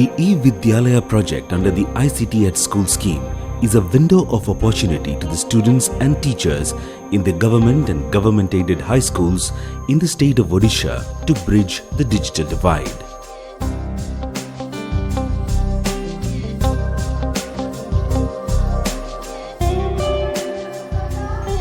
The e-Vidyalaya project under the ICT at School scheme is a window of opportunity to the students and teachers in the government and government-aided high schools in the state of Odisha to bridge the digital divide.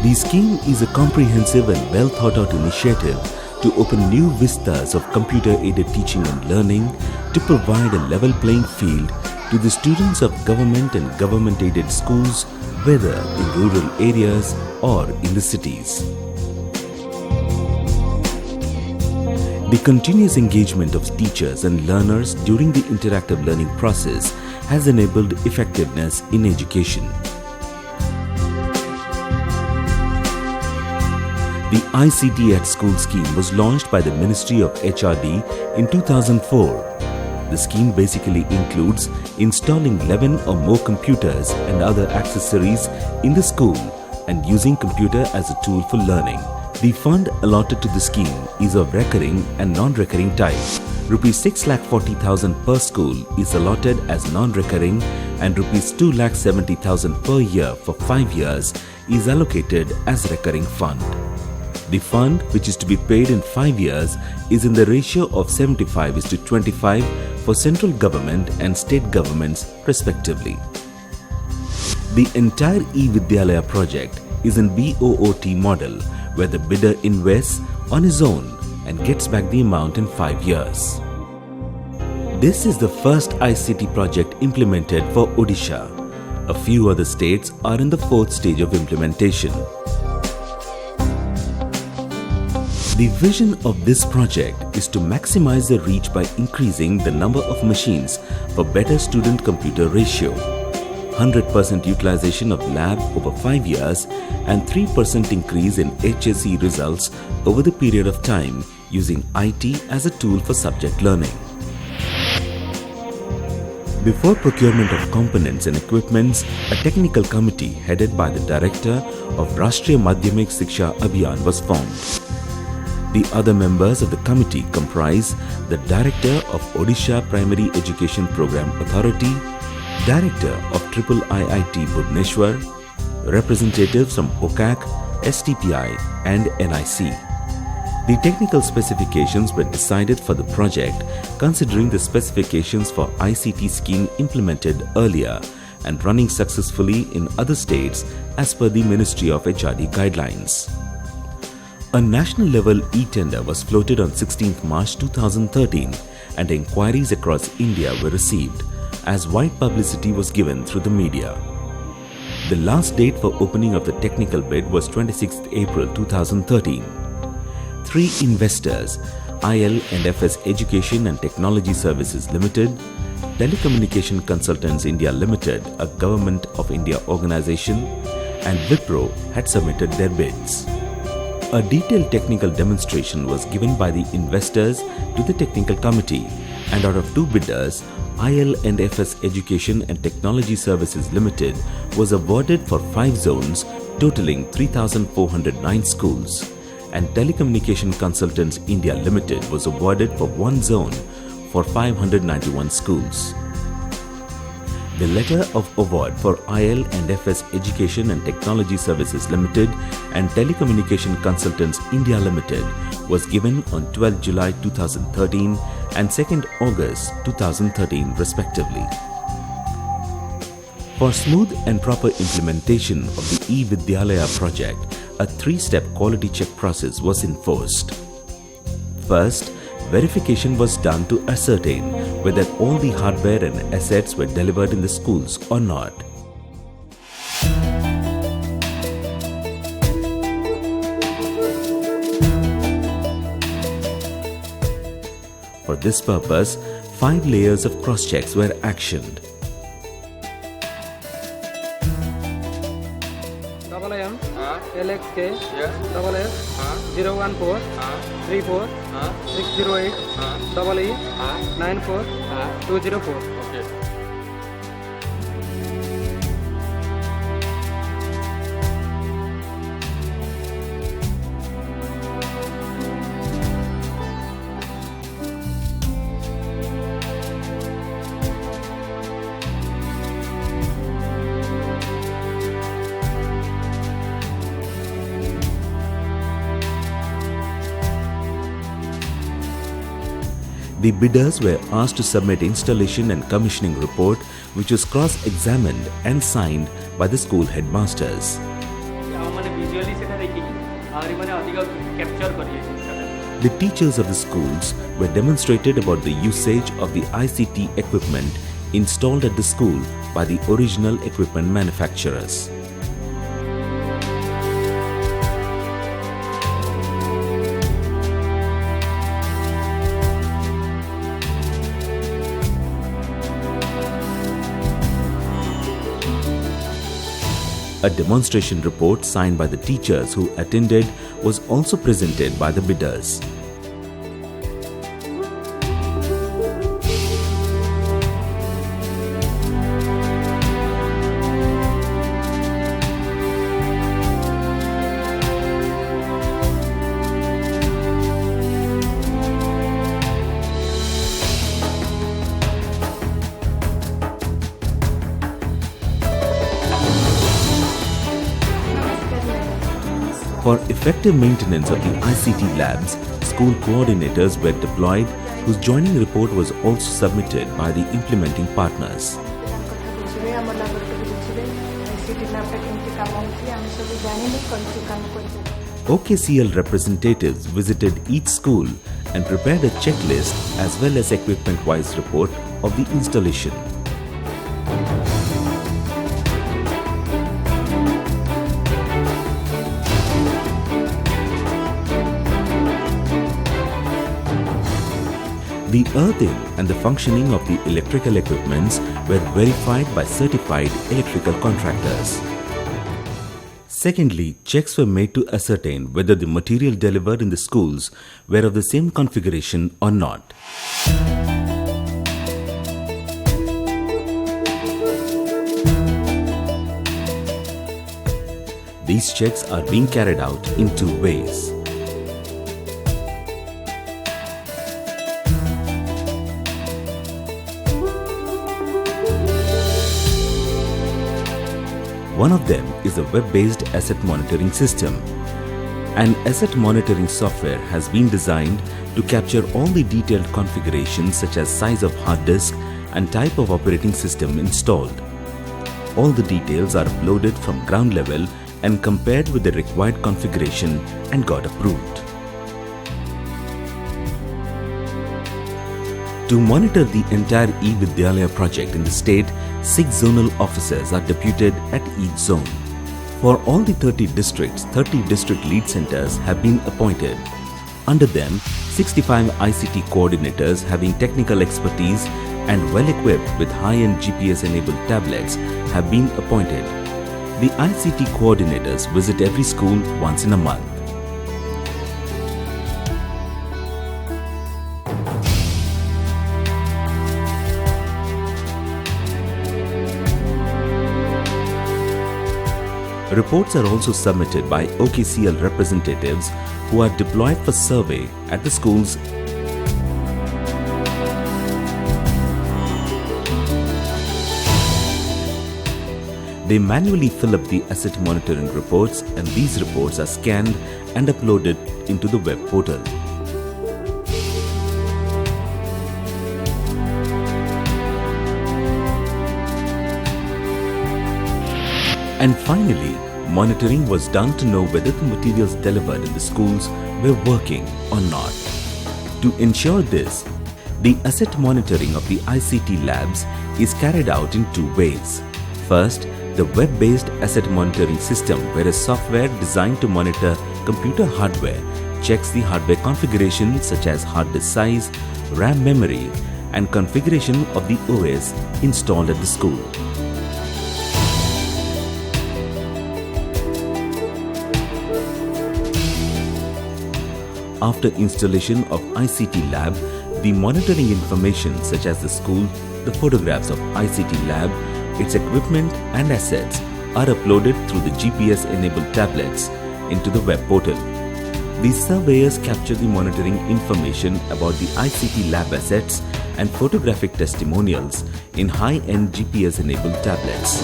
The scheme is a comprehensive and well-thought-out initiative to open new vistas of computer-aided teaching and learning to provide a level playing field to the students of government and government-aided schools, whether in rural areas or in the cities. The continuous engagement of teachers and learners during the interactive learning process has enabled effectiveness in education. The ICT at School scheme was launched by the Ministry of HRD in 2004. The scheme basically includes installing 11 or more computers and other accessories in the school and using computer as a tool for learning. The fund allotted to the scheme is of recurring and non-recurring type. Rupees 6,40,000 per school is allotted as non-recurring and Rupees 2,70,000 per year for 5 years is allocated as recurring fund. The fund, which is to be paid in 5 years, is in the ratio of 75:25 for central government and state governments respectively. The entire e-Vidyalaya project is in BOOT model, where the bidder invests on his own and gets back the amount in 5 years. This is the first ICT project implemented for Odisha. A few other states are in the 4th stage of implementation. The vision of this project is to maximize the reach by increasing the number of machines for better student-computer ratio, 100% utilization of lab over 5 years and 3% increase in HSE results over the period of time using IT as a tool for subject learning. Before procurement of components and equipments, a technical committee headed by the Director of Rashtriya Madhyamik Shiksha Abhiyan was formed. The other members of the committee comprise the Director of Odisha Primary Education Program Authority, Director of IIT Bhubaneswar, representatives from OKCL, STPI and NIC. The technical specifications were decided for the project considering the specifications for ICT scheme implemented earlier and running successfully in other states as per the Ministry of HRD guidelines. A national level e-tender was floated on 16th March 2013 and inquiries across India were received as wide publicity was given through the media. The last date for opening of the technical bid was 26th April 2013. 3 investors, IL&FS Education and Technology Services Limited, Telecommunication Consultants India Limited, a Government of India organization, and Wipro had submitted their bids. A detailed technical demonstration was given by the investors to the technical committee, and out of 2 bidders, IL&FS Education and Technology Services Limited was awarded for 5 zones totaling 3,409 schools, and Telecommunication Consultants India Limited was awarded for 1 zone for 591 schools. The letter of award for IL&FS Education and Technology Services Limited and Telecommunication Consultants India Limited was given on 12 July 2013 and 2nd August 2013 respectively. For smooth and proper implementation of the e-Vidyalaya project, a 3-step quality check process was enforced. First, verification was done to ascertain whether all the hardware and assets were delivered in the schools or not. For this purpose, 5 layers of cross-checks were actioned. M LXK SS 014 34 608 EE 94 204. Okay. The bidders were asked to submit installation and commissioning report, which was cross-examined and signed by the school headmasters. The teachers of the schools were demonstrated about the usage of the ICT equipment installed at the school by the original equipment manufacturers. A demonstration report signed by the teachers who attended was also presented by the bidders. For effective maintenance of the ICT labs, school coordinators were deployed, whose joining report was also submitted by the implementing partners. OKCL representatives visited each school and prepared a checklist as well as equipment-wise report of the installation. The earthing and the functioning of the electrical equipments were verified by certified electrical contractors. Secondly, checks were made to ascertain whether the material delivered in the schools were of the same configuration or not. These checks are being carried out in two ways. One of them is a web-based asset monitoring system. An asset monitoring software has been designed to capture all the detailed configurations such as size of hard disk and type of operating system installed. All the details are uploaded from ground level and compared with the required configuration and got approved. To monitor the entire e-Vidyalaya project in the state, 6 zonal officers are deputed at each zone. For all the 30 districts, 30 district lead centers have been appointed. Under them, 65 ICT coordinators having technical expertise and well-equipped with high-end GPS-enabled tablets have been appointed. The ICT coordinators visit every school once in a month. Reports are also submitted by OKCL representatives who are deployed for survey at the schools. They manually fill up the asset monitoring reports, and these reports are scanned and uploaded into the web portal. And finally, monitoring was done to know whether the materials delivered in the schools were working or not. To ensure this, the asset monitoring of the ICT labs is carried out in two ways. First, the web-based asset monitoring system, where a software designed to monitor computer hardware checks the hardware configuration such as hard disk size, RAM memory, and configuration of the OS installed at the school. After installation of ICT lab, the monitoring information such as the school, the photographs of ICT lab, its equipment and assets are uploaded through the GPS-enabled tablets into the web portal. These surveyors capture the monitoring information about the ICT lab assets and photographic testimonials in high-end GPS-enabled tablets.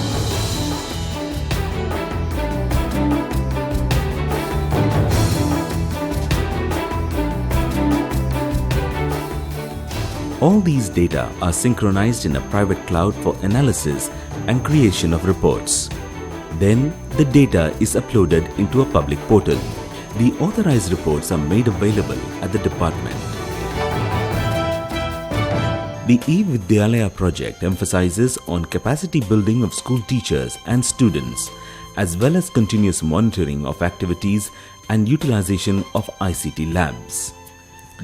All these data are synchronized in a private cloud for analysis and creation of reports. Then, the data is uploaded into a public portal. The authorized reports are made available at the department. The e-Vidyalaya project emphasizes on capacity building of school teachers and students, as well as continuous monitoring of activities and utilization of ICT labs.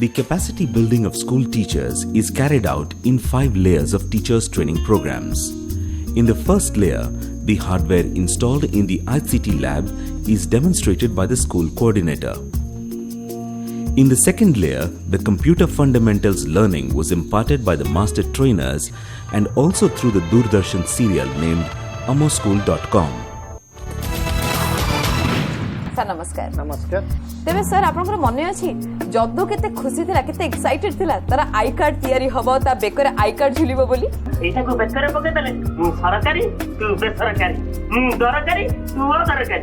The capacity building of school teachers is carried out in 5 layers of teachers training programs. In the first layer, the hardware installed in the ICT lab is demonstrated by the school coordinator. In the second layer, the computer fundamentals learning was imparted by the master trainers and also through the Doordarshan serial named amoschool.com. Sir नमस्कार। नमस्कार। तेरे sir आपनकर मने अछि जद्दो केते खुशी थिला केते एक्साइटेड थिला तारा आई कार्ड तयारी हबो ता बेकर आई कार्ड झुलिबो बोली एटा को बेकर पके तले सरकारी तू बेसरकारी दरकारी तू दरकारी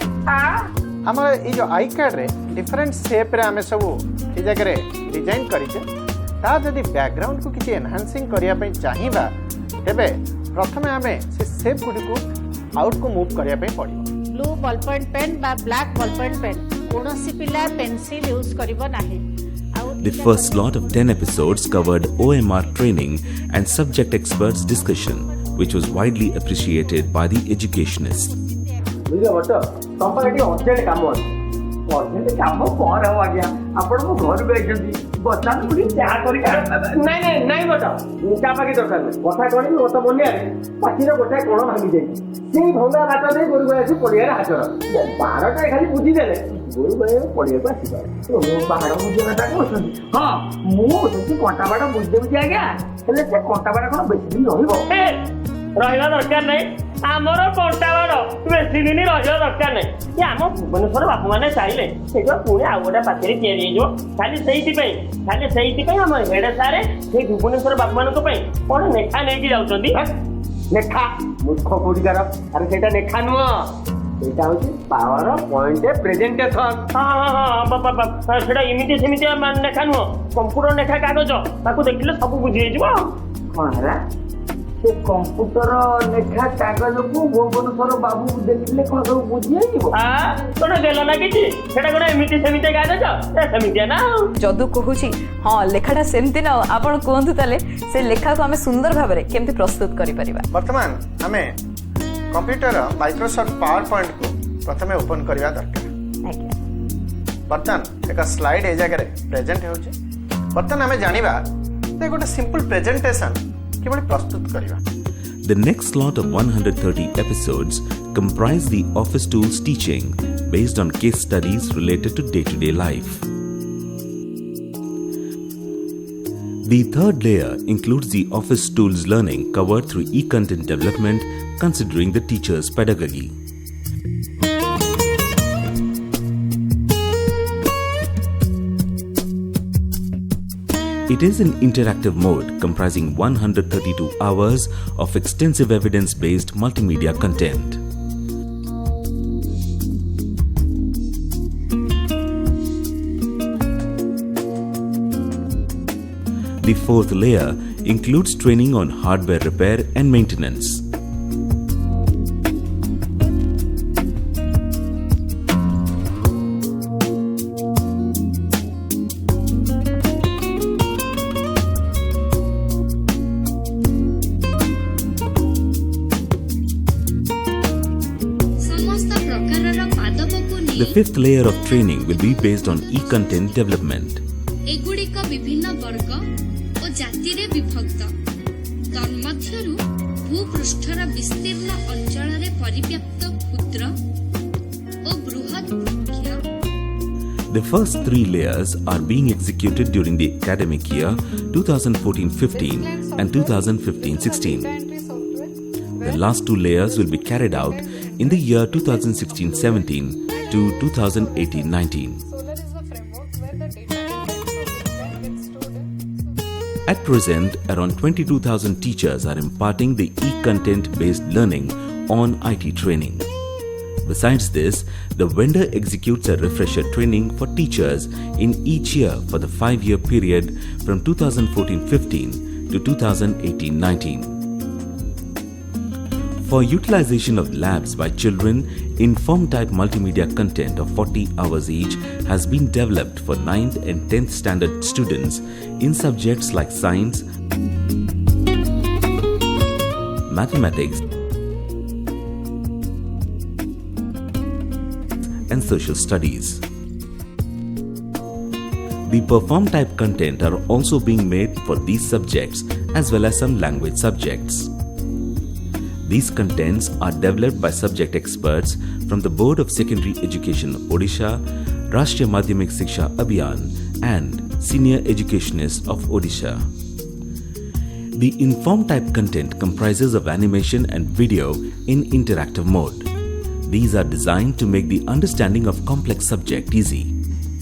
हमर ई जो आई कार्ड रे डिफरेंट शेप रे हमें सब ई जगह रे डिजाइन करी छे ता जदी बैकग्राउंड को किछि एनहांसिंग करिया पे चाहिबा तेबे प्रथमे हमें से शेप गुडी को आउट को मूव करिया पे पड़िबो ब्लू बॉल पॉइंट पेन बा ब्लैक बॉल पॉइंट पेन कोनोसी पिला पेंसिल यूज करिवो नाही। The first lot of 10 episodes covered OMR training and subject experts discussion, which was widely appreciated by the educationists. बुझियो but संपाटी urgent काम पर हो आज्ञा आपण को घर गइजंती बच्चा तो पुरी क्या करी नहीं बट क्या पाकी दरकार कथा करी मत बनिया पाटी रो गोटा कोण भांगी जाई सेई भंगा बाटा दे गुरु गया से पड़िया हाजर 12टा खाली बुझी देले गुरु गया पड़िया को आसी तो बाहर बुझेटा कोन हां मु जति कोंटा बाटा बुझ देबी आज्ञा हेले से कोंटा बाटा कोन बेसी दिन रहिबो रहिला दरकार नहीं आमर कोंटा बाड़ बेसी दिन रहिला दरकार नहीं ये आम भुवनेश्वर बापू मैंने चाहिए से पुणी आउ गोटे पाखे या खाली से आम हेड सारे से भुवनेश्वर बापू मान कौन नेखा नहीं जाऊँ नेखा मूर्ख कोड़िकार अरे से नेखा नुह एटा हूँ पावर पॉइंट प्रेजेंटेशन हाँ से इमिटी सेमती नेखा नुह कंप्यूटर नेखा कागज ताकू देखिले सब बुझी कौन है से कंप्यूटर नेखा कागज को भुवनेश्वर बाबू देखिले कौन सब बुझी कौन देल ना कि एमती सेमती कागज सेमती ना जदू कहूची हाँ लेखाटा सेमती ना आपण कहतु ताले से लेखा को हमें सुंदर भाव में केमती प्रस्तुत करि परिबा। वर्तमान हमें कंप्यूटर माइक्रोसॉफ्ट पावर पॉइंट को प्रथमे ओपन करबा दरकार। वर्तमान एक स्लाइड ए जगह प्रेजेंट होचे वर्तमान हमें जानिबा ते गोटे सिंपल प्रेजेंटेशन केवल प्रस्तुत करिवा। The next lot of 130 episodes comprise the office tools teaching based on case studies related to day-to-day life. The third layer includes the office tools learning covered through e-content development considering the teacher's pedagogy. It is in interactive mode comprising 132 hours of extensive evidence-based multimedia content. The fourth layer includes training on hardware repair and maintenance. The fifth layer of training will be based on e-content development. एगुड़िक विभिन्न वर्ग और जाति रे विभक्त तन्मध्यरु भूपृष्ठर विस्तीर्ण अंचल रे परिव्याप्त क्षुद्र और बृहत वृक्ष। The first 3 layers are being executed during the academic year 2014-15 and 2015-16. The last 2 layers will be carried out in the year 2016-17 to 2018-19. At present, around 22,000 teachers are imparting the e-content based learning on IT training. Besides this, the vendor executes a refresher training for teachers in each year for the 5-year period from 2014-15 to 2018-19. For utilization of labs by children, inform-type multimedia content of 40 hours each has been developed for 9th and 10th standard students in subjects like science, mathematics, and social studies. The perform-type content are also being made for these subjects as well as some language subjects. These contents are developed by subject experts from the Board of Secondary Education Odisha, Rashtriya Madhyamik Shiksha Abhiyan and Senior Educationists of Odisha. The inform type content comprises of animation and video in interactive mode. These are designed to make the understanding of complex subject easy.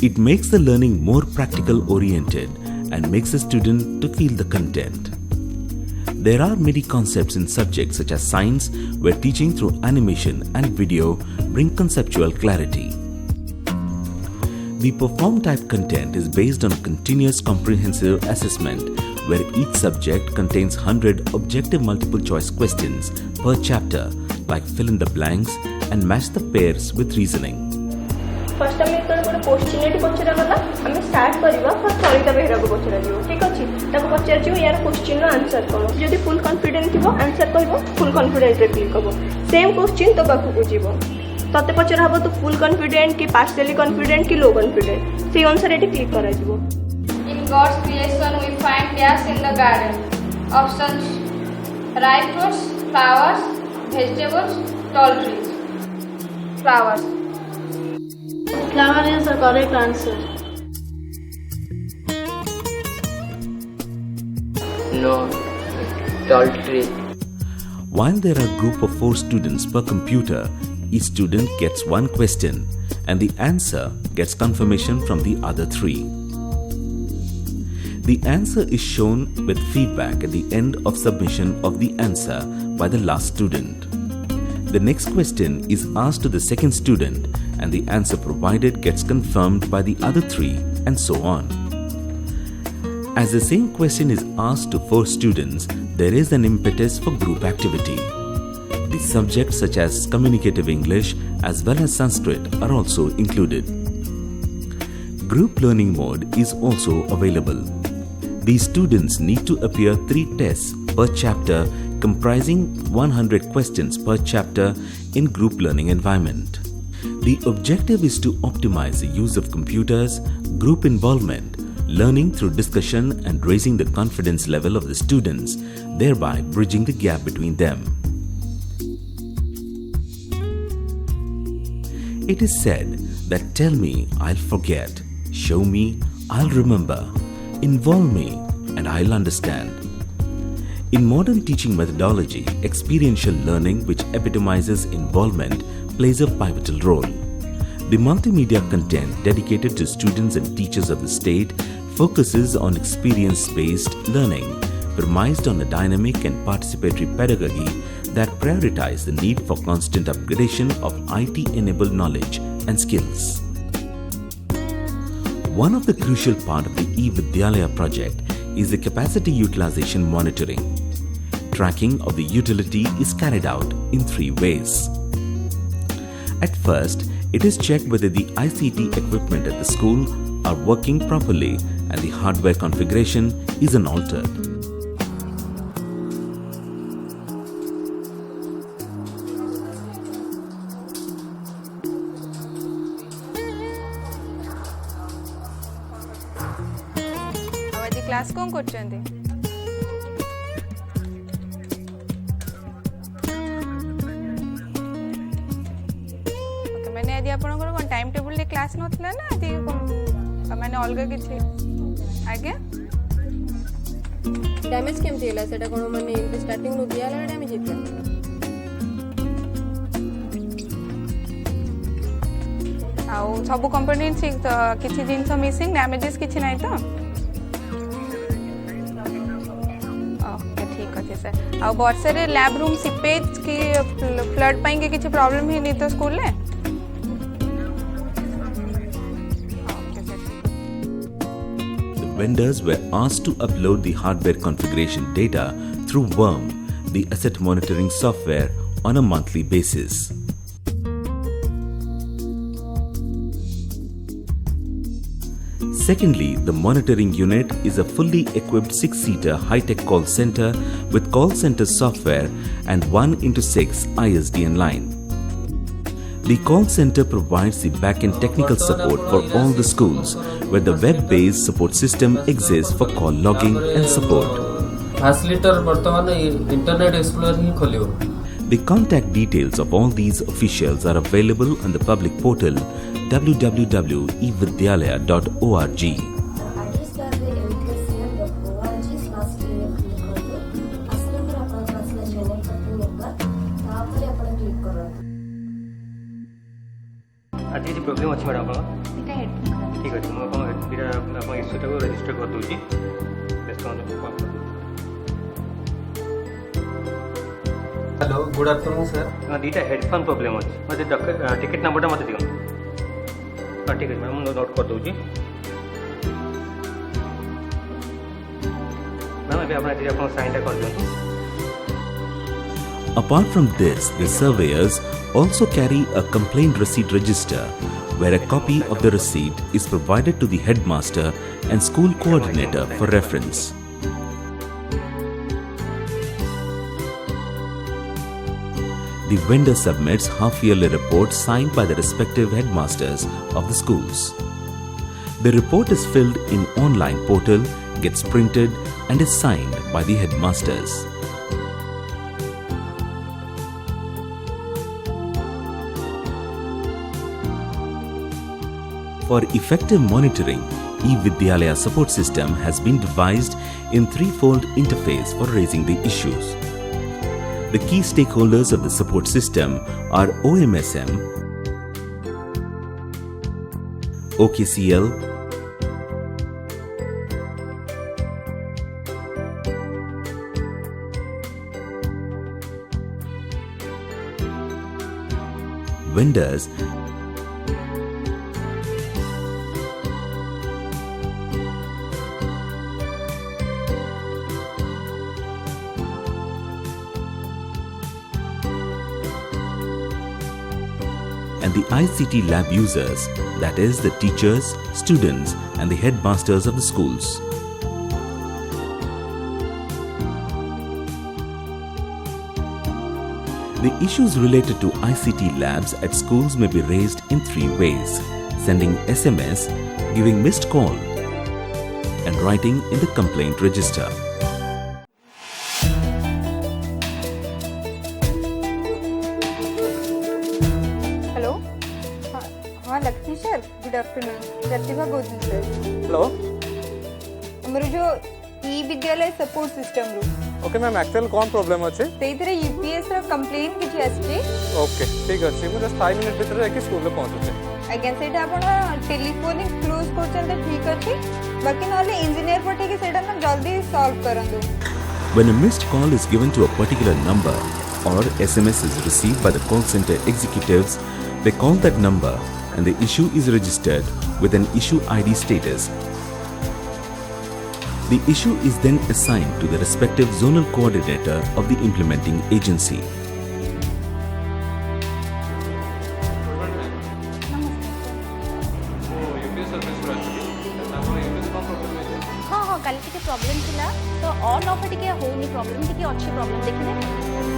It makes the learning more practical oriented and makes a student to feel the content. There are many concepts in subjects such as science where teaching through animation and video bring conceptual clarity. The perform type content is based on continuous comprehensive assessment where each subject contains 100 objective multiple choice questions per chapter like fill in the blanks and match the pairs with reasoning. First आम जो question पचरा गला आम start करवा first सरिता बेहरा को पचरा ठीक अच्छे पचार यार क्वेश्चन आंसर कौन जब फुल कॉन्फिडेंस थी आंसर कह फुल कॉन्फिडेंस क्लिक हम सेम क्वेश्चन तो पाखक जीव ते पचरा हम तो फुल कॉन्फिडेंट कि पार्शियली कॉन्फिडेंट कि लो कॉन्फिडेंट से अनुसार ये क्लिक करा जीवो In God's creation we find gas in the garden. Options: ripe fruits, flowers, vegetables, tall trees. Flowers. Flower is the correct answer. No, tall tree. While there are a group of 4 students per computer, each student gets one question and the answer gets confirmation from the other 3. The answer is shown with feedback at the end of submission of the answer by the last student. The next question is asked to the second student and the answer provided gets confirmed by the other 3 and so on. As the same question is asked to 4 students, there is an impetus for group activity. The subjects such as communicative English as well as Sanskrit are also included. Group learning mode is also available. These students need to appear 3 tests per chapter comprising 100 questions per chapter in group learning environment. The objective is to optimize the use of computers, group involvement, learning through discussion and raising the confidence level of the students, thereby bridging the gap between them. It is said that tell me, I'll forget, show me, I'll remember, involve me, and I'll understand. In modern teaching methodology, experiential learning, which epitomizes involvement, plays a pivotal role. The multimedia content dedicated to students and teachers of the state focuses on experience-based learning, premised on a dynamic and participatory pedagogy that prioritizes the need for constant upgradation of IT-enabled knowledge and skills. One of the crucial part of the e-Vidyalaya project is the capacity utilization monitoring. Tracking of the utility is carried out in 3 ways. At first, it is checked whether the ICT equipment at the school are working properly and the hardware configuration is unaltered. Class कौन करछन्ते okay मैंने आदि आपनकर कोन time table ले class नथला ना आदि माने अलगा किछि आगे डैमेज केमति होला सेटा कोन माने स्टार्टिंग रो दियाला डैमेज हितला आउ सब कंपोनेंट किछि जिंस मिसिंग डैमेजेस किछि नै तो आ वर्षे लैब रूम सीपेज की फ्लड पाई के किसी प्रॉब्लम ही नहीं तो स्कूल ले The vendors were asked to upload the hardware configuration data through Worm, the asset monitoring software, on a monthly basis. Secondly, the monitoring unit is a fully equipped 6-seater high-tech call center with call center software and 1x6 ISDN line. The call center provides the back-end technical support for all the schools, where the web-based support system exists for call logging and support. Facilitator वर्तमान Internet Explorer ही खोलियो. The contact details of all these officials are available on the public portal www.e-Vidyalaya.org. आज ये problem अच्छी madam आपका ठीक अच्छे मुझे इश्यूटा को रजिस्टर कर दूसरी हेलो गुड आफ्टरनून सर दीटा हेडफोन प्रॉब्लम अच्छे मत टिकेट नंबर मत दिखाँ हाँ ठीक है मैम नोट कर दूसरी मैम अभी अपना साइन कर दिखाँ. Apart from this, the surveyors also carry a complaint receipt register, where a copy of the receipt is provided to the headmaster and school coordinator for reference. The vendor submits half-yearly reports signed by the respective headmasters of the schools. The report is filled in online portal, gets printed and is signed by the headmasters. For effective monitoring, e-Vidyalaya support system has been devised in threefold interface for raising the issues. The key stakeholders of the support system are OMSM, OKCL, vendors, and the ICT lab users, that is the teachers, students and the headmasters of the schools. The issues related to ICT labs at schools may be raised in three ways: sending SMS, giving missed call and writing in the complaint register. Lakshmi sir good afternoon Pratibha बोलती sir. Hello हमर जो e-Vidyalaya support system रू okay ma'am actual कौन problem अच्छे सेइथरे UPS रो complain किछि आछे. Okay ठीक अछि मु जस्ट 5 मिनिट भीतर एके स्कूल में पहुंचुचे. अगेन सेटा आपण टेलीफोनिक क्लोज करछन त ठीक अछि बाकी नले इंजीनियर पठे के सेटा ना जल्दी solve करंदु. When a missed call is given to a particular number or SMS is received by the call center executives, they call that number and the issue is registered with an issue ID status. The issue is then assigned to the respective zonal coordinator of the implementing agency.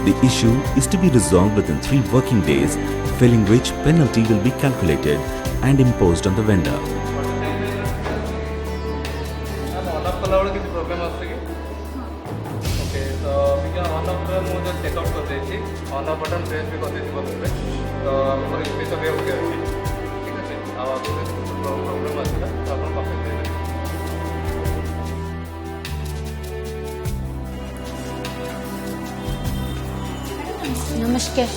The issue is to be resolved within 3 working days, failing which penalty will be calculated and imposed on the vendor. नमस्कार.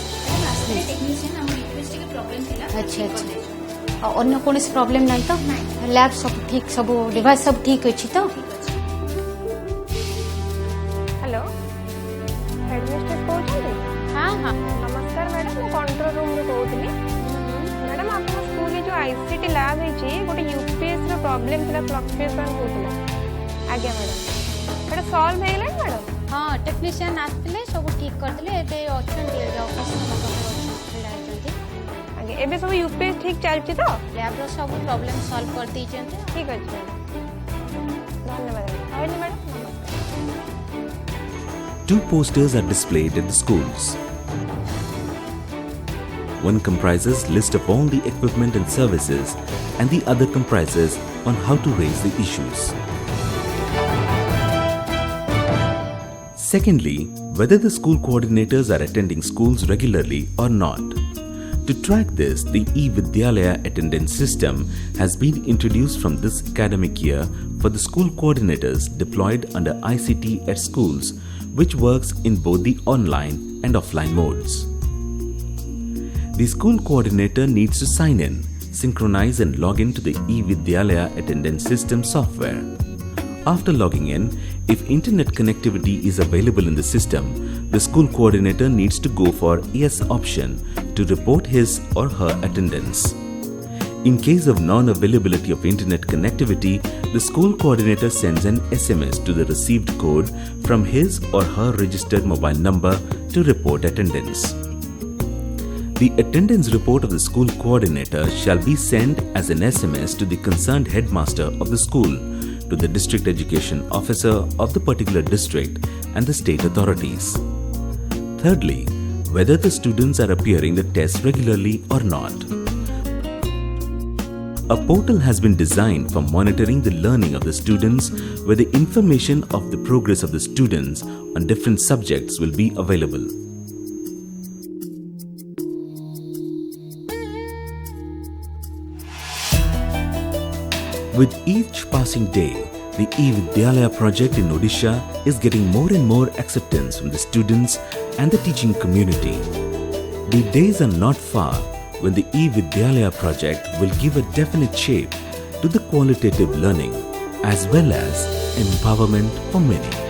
अच्छा अच्छा अन्य कौन problem नहीं तो lab सब ठीक सब डिवाइस सब ठीक अच्छी तो. हेलो हेडमिस्ट्रेस कहते. हाँ हाँ नमस्कार मैडम मु कंट्रोल रूम रे कहतली. मैडम आपन स्कूल जो आईसीटी लैब है गोटे यूपीएस रो प्रॉब्लम थिला फ्लक्चुएशन होतला आज्ञा मैडम एटा सॉल्व हे गेला मैडम हाँ टेक्नीशियन आसते सब ठीक करते आगे एबे सब यूपीएस ठीक चलती तो लैब रो सब प्रॉब्लम सॉल्व कर दी ठीक अछि धन्यवाद आइले madam Two posters are displayed in the schools. One comprises list of all the equipment and services, and the other comprises on how to raise the issues. Secondly, whether the school coordinators are attending schools regularly or not. To track this, the e-Vidyalaya attendance system has been introduced from this academic year for the school coordinators deployed under ICT at schools, which works in both the online and offline modes. The school coordinator needs to sign in, synchronize and log in to the e-Vidyalaya attendance system software. After logging in, if internet connectivity is available in the system, the school coordinator needs to go for Yes option to report his or her attendance. In case of non-availability of internet connectivity, the school coordinator sends an SMS to the received code from his or her registered mobile number to report attendance. The attendance report of the school coordinator shall be sent as an SMS to the concerned headmaster of the school, to the district education officer of the particular district and the state authorities. Thirdly, whether the students are appearing the test regularly or not. A portal has been designed for monitoring the learning of the students, where the information of the progress of the students on different subjects will be available. With each passing day, the e-Vidyalaya project in Odisha is getting more and more acceptance from the students and the teaching community. The days are not far when the e-Vidyalaya project will give a definite shape to the qualitative learning as well as empowerment for many.